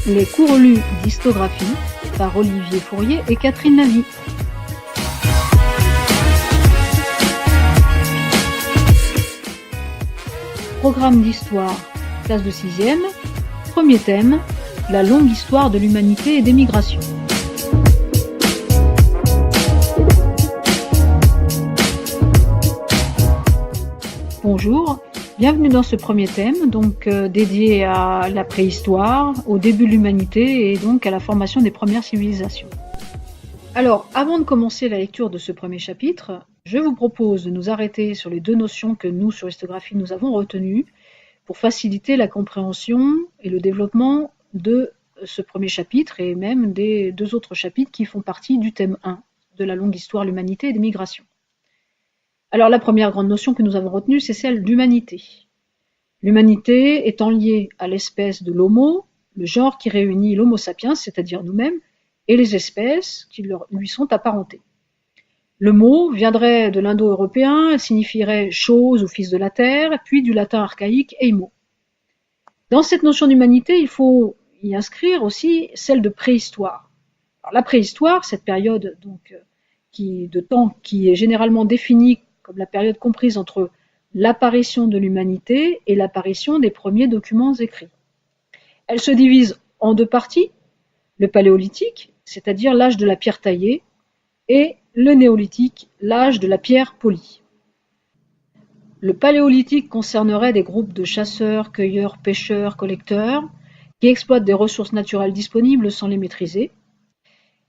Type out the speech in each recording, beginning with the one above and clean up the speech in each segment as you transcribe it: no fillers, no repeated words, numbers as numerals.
Les cours lus d'histographie par Olivier Fourier et Catherine Lavie. Programme d'histoire, classe de 6e. Premier thème, la longue histoire de l'humanité et des migrations. Bonjour, bienvenue dans ce premier thème, dédié à la préhistoire, au début de l'humanité et donc à la formation des premières civilisations. Alors, avant de commencer la lecture de ce premier chapitre, je vous propose de nous arrêter sur les deux notions que nous, sur Histographie, nous avons retenues pour faciliter la compréhension et le développement de ce premier chapitre et même des deux autres chapitres qui font partie du thème 1 de la longue histoire de l'humanité et des migrations. Alors la première grande notion que nous avons retenue, c'est celle d'humanité. L'humanité étant liée à l'espèce de l'homo, le genre qui réunit l'homo sapiens, c'est-à-dire nous-mêmes, et les espèces qui lui sont apparentées. Le mot viendrait de l'indo-européen, elle signifierait chose ou fils de la terre, puis du latin archaïque eimo. Dans cette notion d'humanité, il faut y inscrire aussi celle de préhistoire. Alors, la préhistoire, cette période de temps qui est généralement définie comme la période comprise entre l'apparition de l'humanité et l'apparition des premiers documents écrits. Elle se divise en deux parties, le paléolithique, c'est-à-dire l'âge de la pierre taillée, et le néolithique, l'âge de la pierre polie. Le paléolithique concernerait des groupes de chasseurs, cueilleurs, pêcheurs, collecteurs, qui exploitent des ressources naturelles disponibles sans les maîtriser.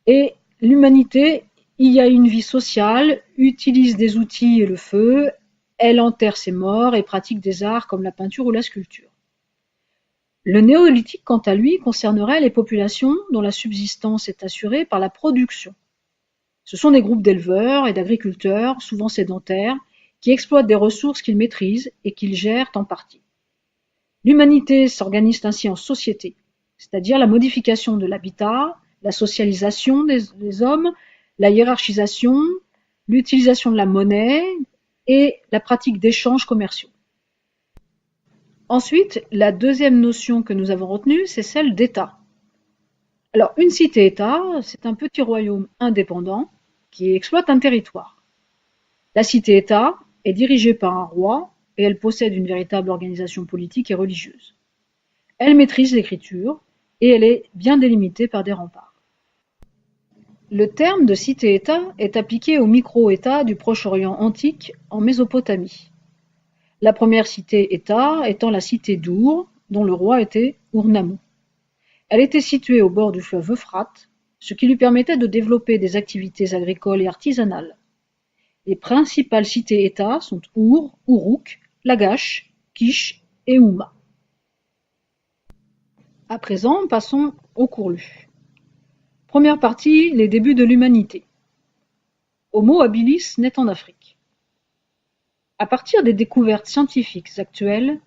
Et l'humanité y a une vie sociale, utilise des outils et le feu, elle enterre ses morts et pratique des arts comme la peinture ou la sculpture. Le néolithique, quant à lui, concernerait les populations dont la subsistance est assurée par la production. Ce sont des groupes d'éleveurs et d'agriculteurs, souvent sédentaires, qui exploitent des ressources qu'ils maîtrisent et qu'ils gèrent en partie. L'humanité s'organise ainsi en société, c'est-à-dire la modification de l'habitat, la socialisation des hommes, la hiérarchisation, l'utilisation de la monnaie et la pratique d'échanges commerciaux. Ensuite, la deuxième notion que nous avons retenue, c'est celle d'État. Alors, une cité-État, c'est un petit royaume indépendant qui exploite un territoire. La cité-État est dirigée par un roi et elle possède une véritable organisation politique et religieuse. Elle maîtrise l'écriture et elle est bien délimitée par des remparts. Le terme de cité-État est appliqué aux micro-États du Proche-Orient antique en Mésopotamie. La première cité-État étant la cité d'Our, dont le roi était Urnammu. Elle était située au bord du fleuve Euphrate, ce qui lui permettait de développer des activités agricoles et artisanales. Les principales cités-États sont Our, Uruk, Lagash, Kish et Umma. À présent, passons au cours lu. Première partie, les débuts de l'humanité. Homo habilis naît en Afrique. À partir des découvertes scientifiques actuelles,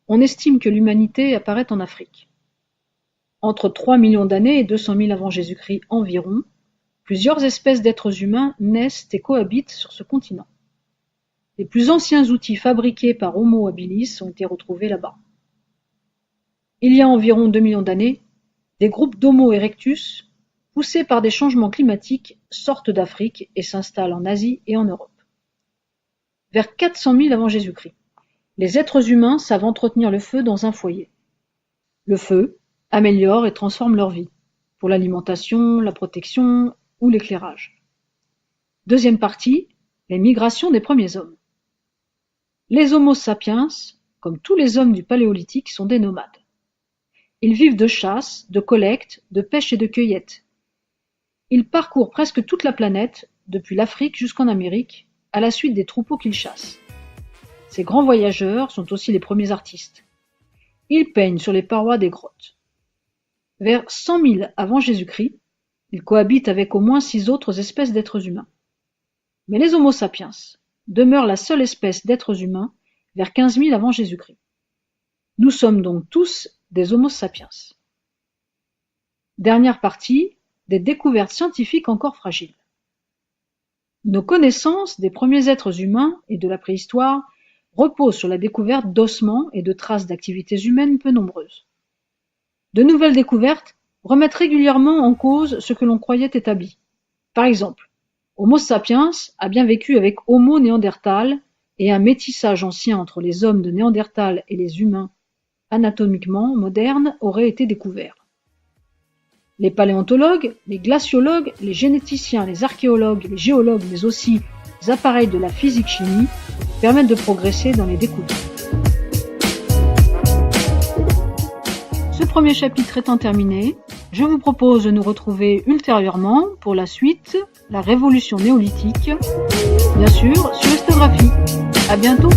on estime que l'humanité apparaît en Afrique. Entre 3 millions d'années et 200 000 avant Jésus-Christ environ, plusieurs espèces d'êtres humains naissent et cohabitent sur ce continent. Les plus anciens outils fabriqués par Homo habilis ont été retrouvés là-bas. Il y a environ 2 millions d'années, des groupes d'Homo erectus, poussés par des changements climatiques, sortent d'Afrique et s'installent en Asie et en Europe. Vers 400 000 avant Jésus-Christ, les êtres humains savent entretenir le feu dans un foyer. Le feu améliore et transforme leur vie, pour l'alimentation, la protection ou l'éclairage. Deuxième partie, les migrations des premiers hommes. Les Homo sapiens, comme tous les hommes du Paléolithique, sont des nomades. Ils vivent de chasse, de collecte, de pêche et de cueillette. Ils parcourent presque toute la planète, depuis l'Afrique jusqu'en Amérique, à la suite des troupeaux qu'ils chassent. Ces grands voyageurs sont aussi les premiers artistes. Ils peignent sur les parois des grottes. Vers 100 000 avant Jésus-Christ, ils cohabitent avec au moins 6 autres espèces d'êtres humains. Mais les Homo sapiens demeurent la seule espèce d'êtres humains vers 15 000 avant Jésus-Christ. Nous sommes donc tous des Homo sapiens. Dernière partie, des découvertes scientifiques encore fragiles. Nos connaissances des premiers êtres humains et de la préhistoire reposent sur la découverte d'ossements et de traces d'activités humaines peu nombreuses. De nouvelles découvertes remettent régulièrement en cause ce que l'on croyait établi. Par exemple, Homo sapiens a bien vécu avec Homo néandertal et un métissage ancien entre les hommes de Néandertal et les humains anatomiquement modernes aurait été découvert. Les paléontologues, les glaciologues, les généticiens, les archéologues, les géologues, mais aussi les appareils de la physique-chimie permettent de progresser dans les découvertes. Ce premier chapitre étant terminé, je vous propose de nous retrouver ultérieurement pour la suite, la révolution néolithique, bien sûr sur l'histoire. À bientôt!